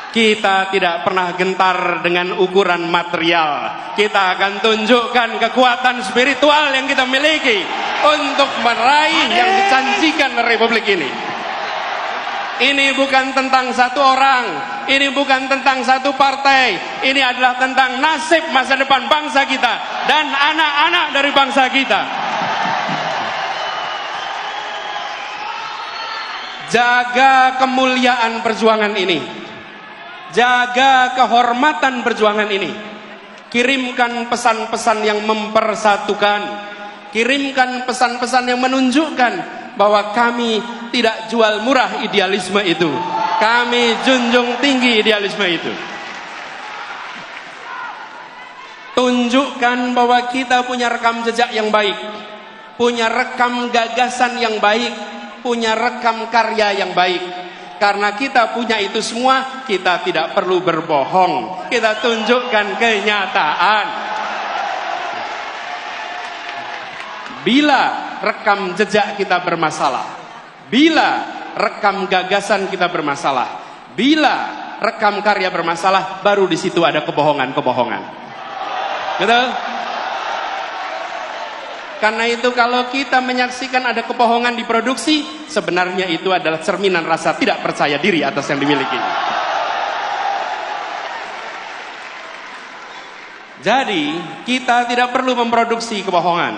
Kita tidak pernah gentar dengan ukuran material. Kita akan tunjukkan kekuatan spiritual yang kita miliki untuk meraih yang dijanjikan Republik ini. Ini bukan tentang satu orang, ini bukan tentang satu partai, ini adalah tentang nasib masa depan bangsa kita dan anak-anak dari bangsa kita. Jaga kemuliaan perjuangan ini, jaga kehormatan perjuangan ini. Kirimkan pesan-pesan yang mempersatukan, kirimkan pesan-pesan yang menunjukkan bahwa kami tidak jual murah idealisme itu. Kami junjung tinggi idealisme itu. Tunjukkan bahwa kita punya rekam jejak yang baik, punya rekam gagasan yang baik, punya rekam karya yang baik. Karena kita punya itu semua, kita tidak perlu berbohong. Kita tunjukkan kenyataan. Bila rekam jejak kita bermasalah, bila rekam gagasan kita bermasalah, bila rekam karya bermasalah, baru di situ ada kebohongan-kebohongan. Betul? Karena itu kalau kita menyaksikan ada kebohongan di produksi, sebenarnya itu adalah cerminan rasa tidak percaya diri atas yang dimiliki. Jadi kita tidak perlu memproduksi kebohongan,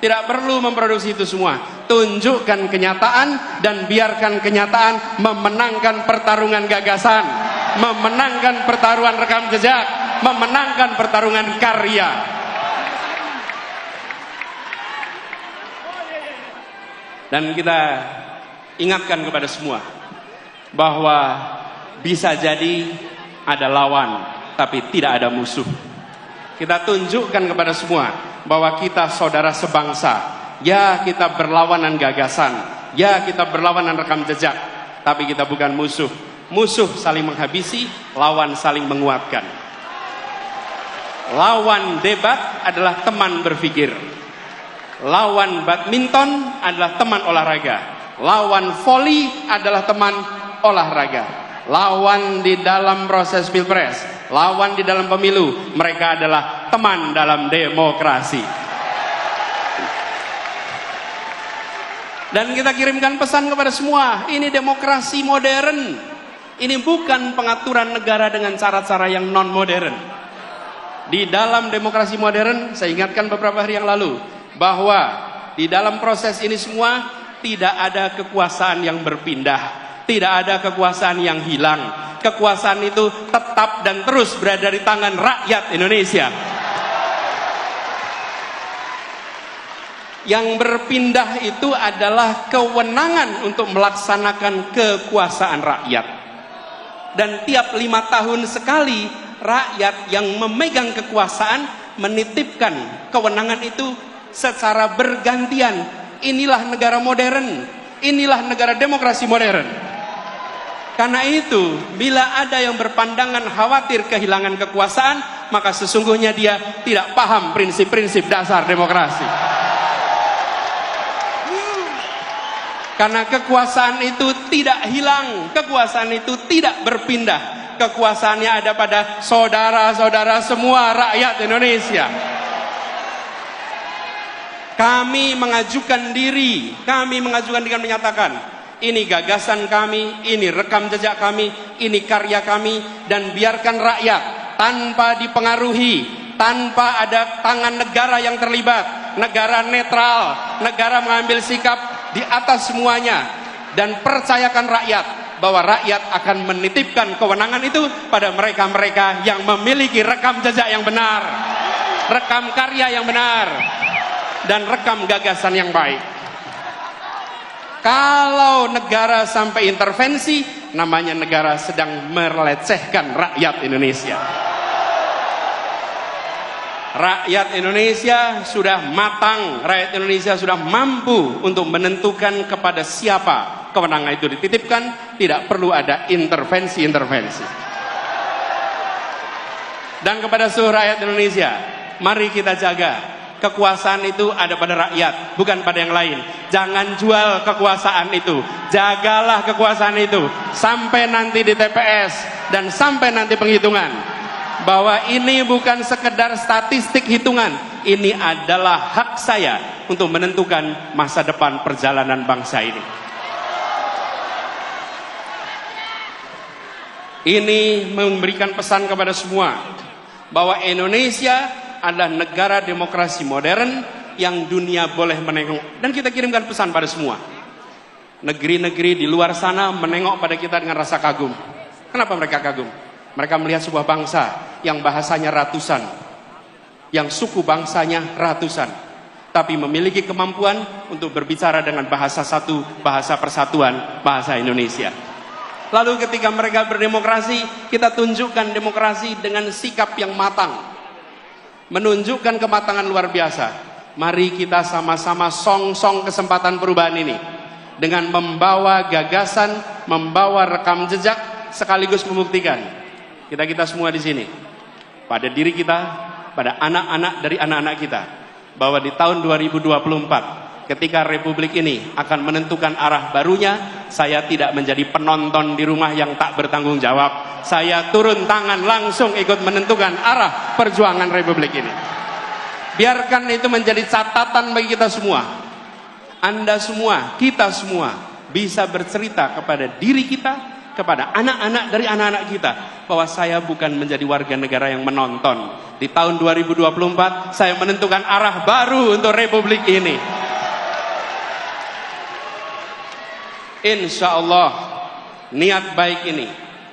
tidak perlu memproduksi itu semua. Tunjukkan kenyataan dan biarkan kenyataan memenangkan pertarungan gagasan, memenangkan pertarungan rekam jejak, memenangkan pertarungan karya. Dan kita ingatkan kepada semua bahwa bisa jadi ada lawan tapi tidak ada musuh. Kita tunjukkan kepada semua bahwa kita saudara sebangsa. Ya, kita berlawanan gagasan, ya, kita berlawanan rekam jejak, tapi kita bukan musuh. Musuh saling menghabisi, lawan saling menguatkan. Lawan debat adalah teman berpikir. Lawan badminton adalah teman olahraga. Lawan voli adalah teman olahraga. Lawan di dalam proses pilpres, lawan di dalam pemilu, mereka adalah teman dalam demokrasi. Dan kita kirimkan pesan kepada semua, ini demokrasi modern. Ini bukan pengaturan negara dengan cara-cara yang non modern. Di dalam demokrasi modern, saya ingatkan beberapa hari yang lalu, bahwa di dalam proses ini semua tidak ada kekuasaan yang berpindah, tidak ada kekuasaan yang hilang. Kekuasaan itu tetap dan terus berada di tangan rakyat Indonesia. Yang berpindah itu adalah kewenangan untuk melaksanakan kekuasaan rakyat. Dan tiap 5 tahun sekali rakyat yang memegang kekuasaan menitipkan kewenangan itu secara bergantian. Inilah negara modern, inilah negara demokrasi modern. Karena itu, bila ada yang berpandangan khawatir kehilangan kekuasaan, maka sesungguhnya dia tidak paham prinsip-prinsip dasar demokrasi. Karena kekuasaan itu tidak hilang, kekuasaan itu tidak berpindah. Kekuasaannya ada pada saudara-saudara semua rakyat Indonesia. Kami mengajukan diri dengan menyatakan, ini gagasan kami, ini rekam jejak kami, ini karya kami, dan biarkan rakyat tanpa dipengaruhi, tanpa ada tangan negara yang terlibat, negara netral, negara mengambil sikap di atas semuanya, dan percayakan rakyat bahwa rakyat akan menitipkan kewenangan itu pada mereka-mereka yang memiliki rekam jejak yang benar, rekam karya yang benar, dan rekam gagasan yang baik. Kalau negara sampai intervensi, namanya negara sedang melecehkan rakyat Indonesia. Rakyat Indonesia sudah matang, rakyat Indonesia sudah mampu untuk menentukan kepada siapa kewenangan itu dititipkan, tidak perlu ada intervensi-intervensi. Dan kepada seluruh rakyat Indonesia, mari kita jaga Kekuasaan itu ada pada rakyat, bukan pada yang lain. Jangan jual kekuasaan itu. Jagalah kekuasaan itu sampai nanti di TPS dan sampai nanti penghitungan. Bahwa ini bukan sekedar statistik hitungan. Ini adalah hak saya untuk menentukan masa depan perjalanan bangsa ini. Ini memberikan pesan kepada semua bahwa Indonesia adalah negara demokrasi modern yang dunia boleh menengok. Dan kita kirimkan pesan pada semua. Negeri-negeri di luar sana menengok pada kita dengan rasa kagum. Kenapa mereka kagum? Mereka melihat sebuah bangsa yang bahasanya ratusan, yang suku bangsanya ratusan, tapi memiliki kemampuan untuk berbicara dengan bahasa satu, bahasa persatuan, bahasa Indonesia. Lalu ketika mereka berdemokrasi, kita tunjukkan demokrasi dengan sikap yang matang, menunjukkan kematangan luar biasa. Mari kita sama-sama song-song kesempatan perubahan ini dengan membawa gagasan, membawa rekam jejak, sekaligus membuktikan kita semua di sini, pada diri kita, pada anak-anak dari anak-anak kita, bahwa di tahun 2024 ketika Republik ini akan menentukan arah barunya, saya tidak menjadi penonton di rumah yang tak bertanggung jawab. Saya turun tangan langsung ikut menentukan arah perjuangan Republik ini. Biarkan itu menjadi catatan bagi kita semua. Anda semua, kita semua bisa bercerita kepada diri kita, kepada anak-anak dari anak-anak kita, bahwa saya bukan menjadi warga negara yang menonton. Di tahun 2024 saya menentukan arah baru untuk Republik ini. Insya Allah niat baik ini,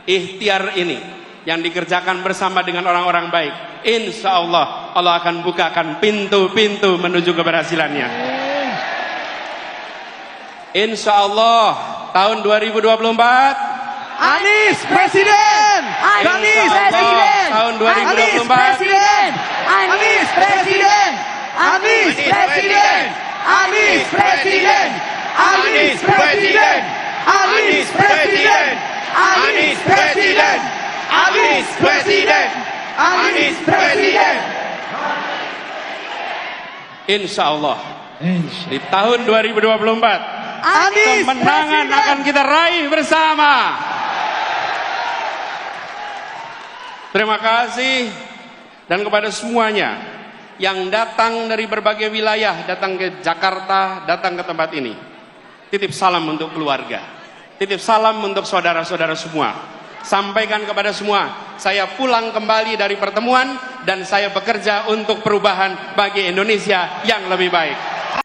ikhtiar ini yang dikerjakan bersama dengan orang-orang baik, insya Allah Allah akan bukakan pintu-pintu menuju keberhasilannya. Insya Allah tahun 2024 Anies Presiden! Anies Presiden! Tahun 2024 Presiden! Anies Presiden! Anies Presiden! Anies Presiden! Anies Presiden! Anies Presiden! Anies Presiden! Anies Presiden! Anies Presiden! Insya Allah di tahun 2024 kemenangan akan kita raih bersama. Terima kasih. Dan kepada semuanya yang datang dari berbagai wilayah, datang ke Jakarta, datang ke tempat ini, titip salam untuk keluarga, titip salam untuk saudara-saudara semua. Sampaikan kepada semua, saya pulang kembali dari pertemuan dan saya bekerja untuk perubahan bagi Indonesia yang lebih baik.